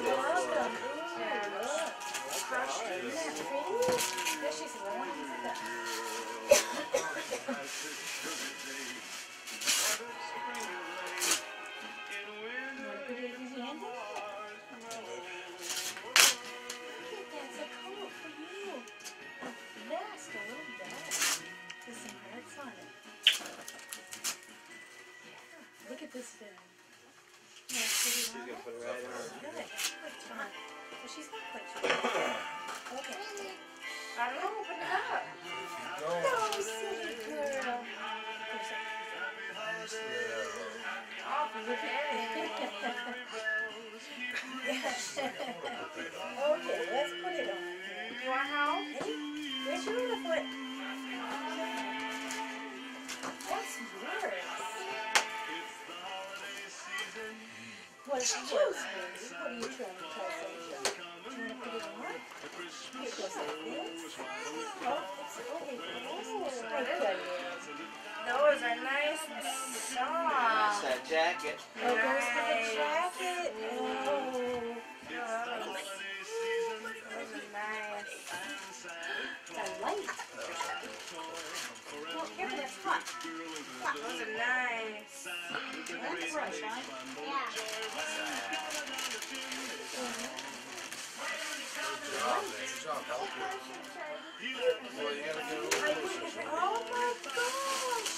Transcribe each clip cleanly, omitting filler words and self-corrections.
welcome. Crushed. Isn't that pretty? Yeah, she says, I want to use that. Look at this thing. Yeah, she's going to put it right on. Good. Well, she's not quite sure. Okay. I don't know. Open it up. No, silly girl. Oh, look at it. Okay, let's put it on. You want help? Where's your other foot? That's yours. What is yours, baby? What are you trying to tell Sunshine? Do you want to put it on? Here it goes like this. Oh, it's okay. Oh, those are nice and soft. That's that jacket. Oh, goes with the jacket. Oh. Those are nice. They're light. Well, here, that's hot. Those are nice. That's right, Sean. Yeah. Oh my gosh!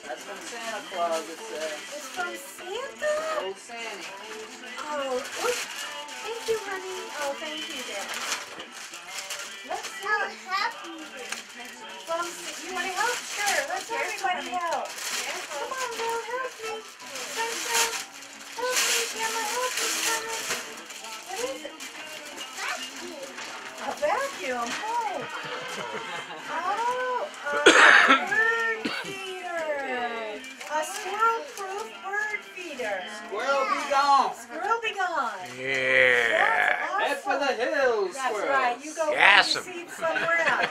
That's from Santa Claus, it says. It's from Santa? Old Sandy. Oh, thank you, honey. Oh, thank you, Dad. Let's help you. You want to help? Sure. Let's everybody help. Come on, Will, help me. Sunshine, help me. Grandma, help me. What is it? A vacuum. Oh, bird feeder. A squirrel-proof bird feeder. Squirrel be gone. Squirrel be gone. Yeah. Awesome. Head for the hills, That's squirrels. right. You go Gas find 'em. seeds somewhere else.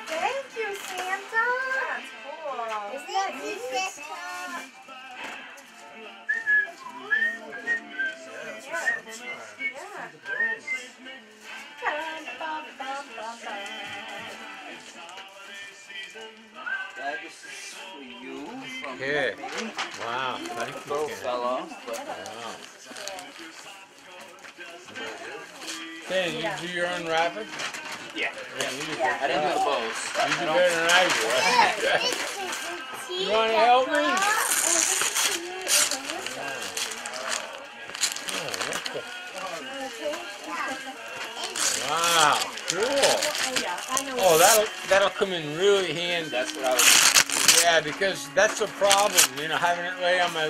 Thank you, Santa. That's cool. Isn't that neat? That is for you from Yeah. me. Wow. Thank you. Both Ken. fell off, but Wow. Ken, you do your unwrapping? yeah. Yeah, you do. I didn't do the bows. You do better than I do. You want to help me? Wow, cool. Oh, that'll come in really handy. That's what I was Yeah, because that's a problem. You know, having it lay on my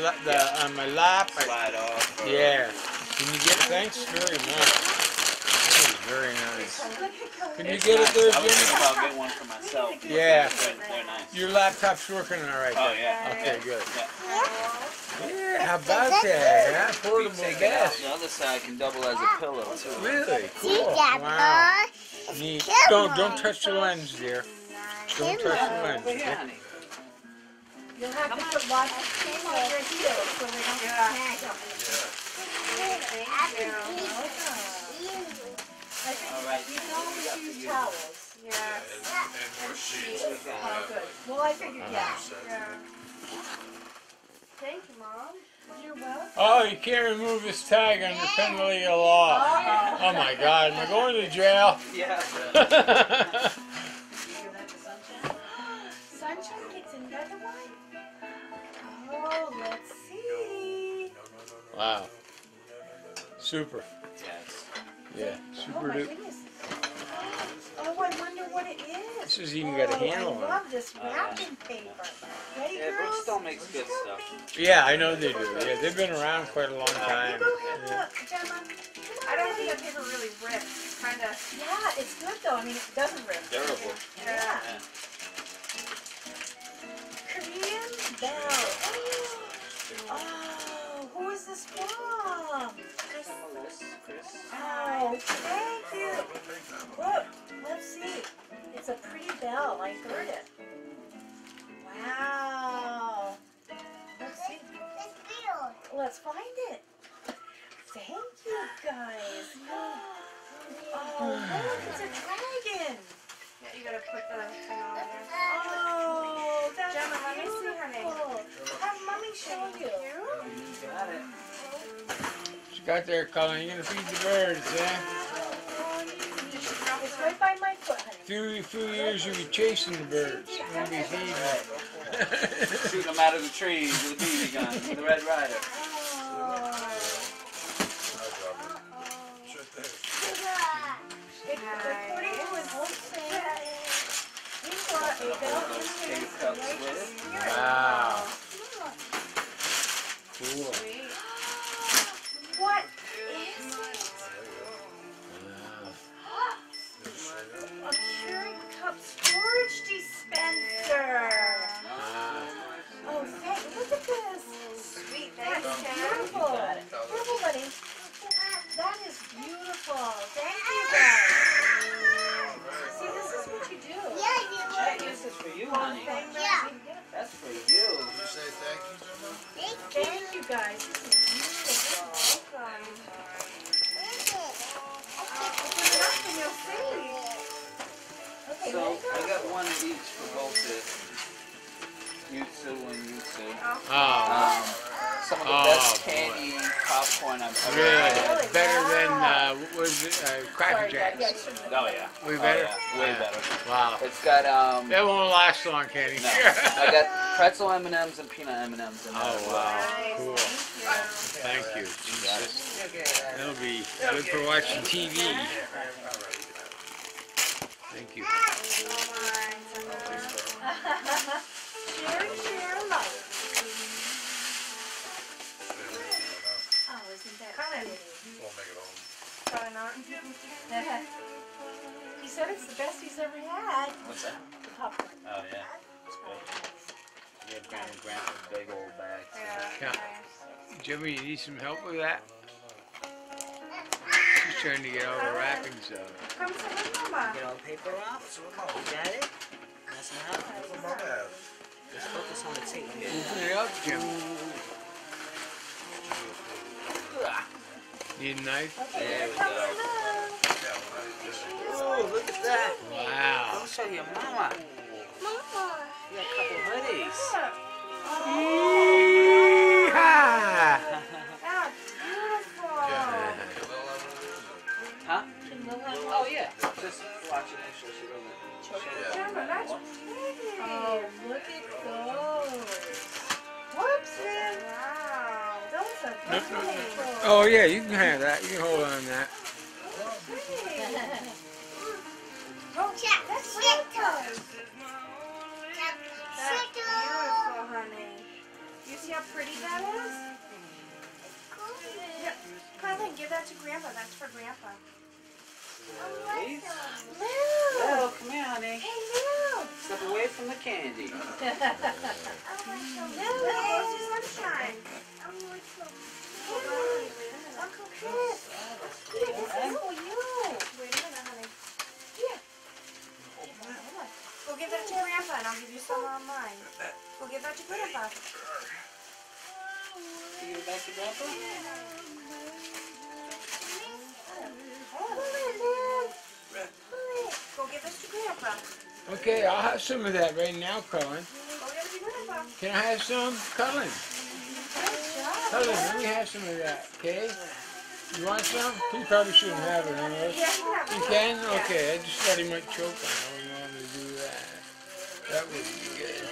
on my lap. slide off. Yeah. Can you get? Thanks very much. That was very nice. Can you get it there, I was thinking Jimmy? about getting one for myself. Yeah. They're nice. Your laptop's working all right. Oh, then? yeah. Okay, good. Yeah. Yeah, how about that? Huh? Portable Take it out. desk. The other side can double as a pillow, too. Really? Cool. Wow. Neat. Don't touch the lens, dear. Don't touch the lens. Look here, honey. You'll have to put lots of cream on your heels so they don't snag. Thank you. All right. You can always use towels. Yes. Oh, good. Well, I figured, yeah. Thank you, Mom. You're welcome. Oh, you can't remove this tag under penalty of law. Oh my God, am I going to jail? Yeah. Sunshine gets another one? Oh, let's see. Wow. Super. Yes. Yeah, Oh super my duper. goodness. Oh, I wonder what it is. This has even got a handle I on it. love this wrapping paper. Ready, Yeah, girls? Brookstone makes good stuff. Yeah, I know they do. Yeah, they've been around quite a long time. You go ahead, Yeah. look, Gemma. I don't think that paper really rips. Kind of. Yeah, it's good though. I mean, it doesn't rip. Durable. Yeah. Yeah. Korean Bell. Oh, who is this from? Chris. Oh, thank you. Look, let's see. It's a pretty bell. I heard it. Wow. Let's see. Let's find it. Thank you, guys. Oh, look, it's a dragon. Yeah, you gotta put the thing on there. Oh, that's Gemma, let me see, honey. beautiful. Have mommy show you. You got it. She got there, Colin. You're gonna feed the birds, yeah? It's right by my foot, honey. Few years you'll be chasing the birds. You're gonna be feeding them. Shoot them out of the trees with a BB gun with the Red Rider. Take cups with. Wow. Cool. What is it? A Keurig cup storage dispenser. Oh, look at this. Sweet, That's thanks, Ken. beautiful. Beautiful, buddy. That is beautiful. Thank you, guys. See, this is what you do. This is for you, honey. That's for you. Thank you, guys. This is beautiful. Okay, So ready, I girl? got one of each for both Yutsu and Yutsu. Oh, Some of the Oh, best boy. candy popcorn I've ever really? had. Better than, what was it, Cracker Sorry, Dad. Yeah, I Jacks? shouldn't have. Oh yeah. Way Oh, better? yeah. Way better. Wow. It's got That won't last long, Kenny. no. I got pretzel M&Ms and peanut M&Ms in there Oh, as well. wow. Nice, Cool. thank Thank you. You got it. That'll be good for watching TV. Thank you. Share life. Oh, isn't that Colin. Probably not. He said it's the best he's ever had. What's that? The popcorn. Oh yeah. It's good. Give Grandpa's big old bag. Yeah. Yeah. Jimmy, you need some help with that? She's trying to get all the wrappings out. Come to with Mama. Get all the paper off. You got it? That's enough. Just focus on the tape. Open it up, Jimmy. Need a knife? Okay, There here we comes go. love. Oh, look at that. Wow. I'll show your mama. You got a couple hoodies. Yeehaw! That's beautiful. Huh? Can Lil have Oh yeah. Just watch it and she doesn't. Gemma, that's pretty. Oh, look at those. Whoops, man. Wow. Those are Nope, nope. beautiful. Oh yeah, you can have that. You can hold on to that. Oh, Jack, that's Santos. That's beautiful, honey. You see how pretty that is? Yep. Colin, give that to Grandpa. That's for Grandpa. Please? Lou. Well, come here, honey. Hey, Lou. Step away from the candy. Lou. Go to sunshine. Uncle Chris. Here, this is for you. Wait a minute, honey. Here. Go give that to Grandpa, and I'll give you some on mine. Go give that to Grandpa. You give it back to Grandpa? Go give this to Grandpa. Okay, I'll have some of that right now, Cullen. Go give it to Grandpa. Can I have some? Cullen. Cullen, let me have some of that, okay? You want some? He probably shouldn't have it, huh? Yeah, you can have You it. can? Okay, I just thought he might choke on it. I wouldn't want him to do that. That would be good.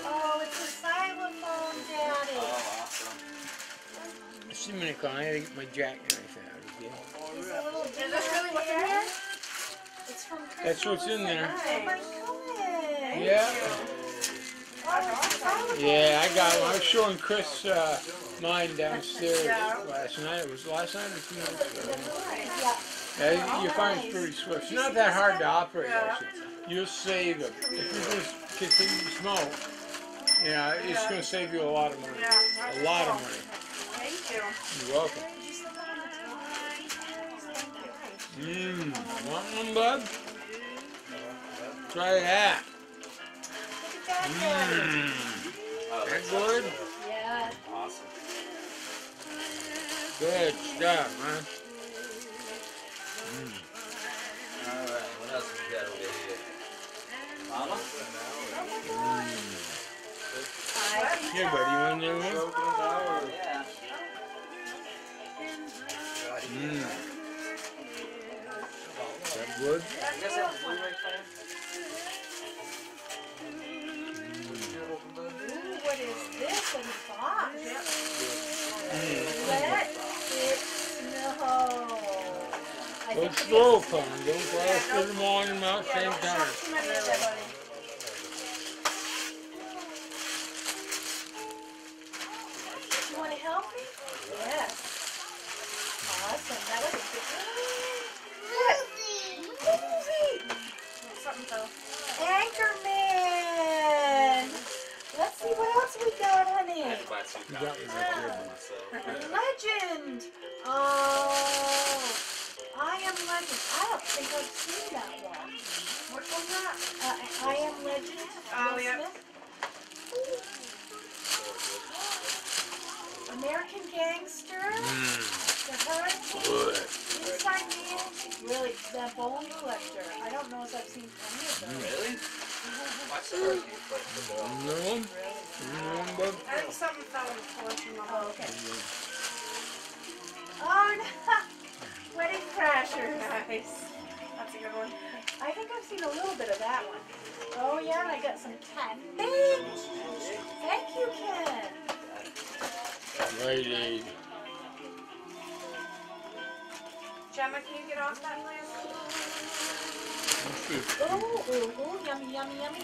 Oh, it's a xylophone, Daddy. Oh, awesome. Just a minute, Cullen. I gotta get my jackknife out, okay? It's a little Is this really what's in here? It's from Chris. That's what's in there. Oh, my God. Yeah. Oh, Yeah, I got one. I was showing Chris mine downstairs last night. It was last night or 2 nights ago. Yeah, you find it's pretty swift. It's not that hard to operate, actually. You'll save it. If you just continue to smoke, yeah, it's going to save you a lot of money. Yeah. A lot of money. Thank you. You're welcome. Want one, bud? Try that. Oh, That good? Yeah. awesome. Good stuff, man. That good? You guys have a Blu-ray player? Ooh, what is this in the box? Let it snow. I Go think slow, Con. Don't blast them all in your mouth same Not time. too many of them, buddy. You want to help me? Yes. Awesome. That was a good What? Movie! Something fell. Anchorman! Let's see what else we got, honey. I had to buy 2 You got copies me of right it there. myself. Legend! Oh, I Am Legend. I don't think I've seen that one. Which one's that? I Am Legend. Oh, Will yeah. Smith. American Gangster. The Hurricane. Good. Inside Man. Really, the Bone Collector. I don't know if I've seen any of those. Really? Watch the review, but No one? No one, bud? I think something fell in the floor from the Oh, hole. okay. Oh, no. Wedding Crashers. Nice. That's a good one. I think I've seen a little bit of that one. Oh, yeah, and I got some cat. Thank you, Ken. Righty. Gemma, can you get off that list? Ooh, ooh, ooh, yummy, yummy, yummy.